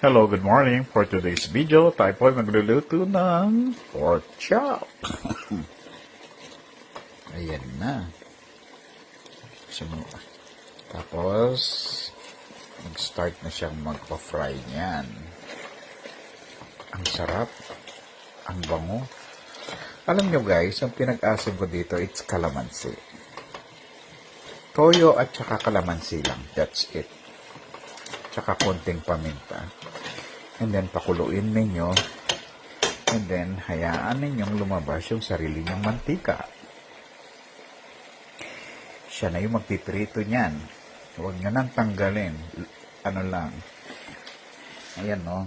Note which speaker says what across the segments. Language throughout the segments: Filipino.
Speaker 1: Hello, good morning. For today's video, tayo po ay magluluto ng pork chop. Ayan na. So, tapos, mag-start na siyang magpa-fry niyan. Ang sarap. Ang bango. Alam nyo guys, ang pinag-asim ko dito, it's calamansi. Toyo at saka calamansi lang. That's it. Tsaka konting paminta. And then, pakuluin ninyo. And then, hayaan ninyong lumabas yung sarili niyang mantika. Siya na yung magpiprito niyan. Huwag nyo nang tanggalin. Ano lang. Ayan, no?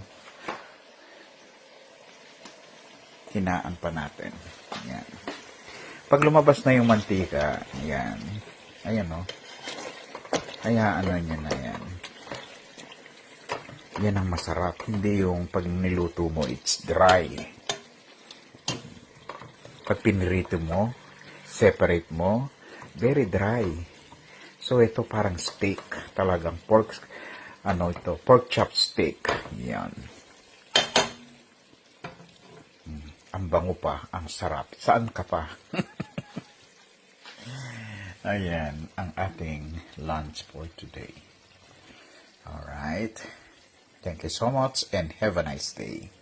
Speaker 1: Hinaan pa natin. Ayan. Pag lumabas na yung mantika, ayan. Ayan, no? Hayaan na nyo na yan. Yan ang masarap. Hindi yung pag niluto mo, it's dry. Pag pinirito mo, separate mo, very dry. So, ito parang steak. Talagang pork chop steak. Yan. Ang bango pa, ang sarap. Saan ka pa? Ayan, ang ating lunch for today. Alright. Thank you so much and have a nice day.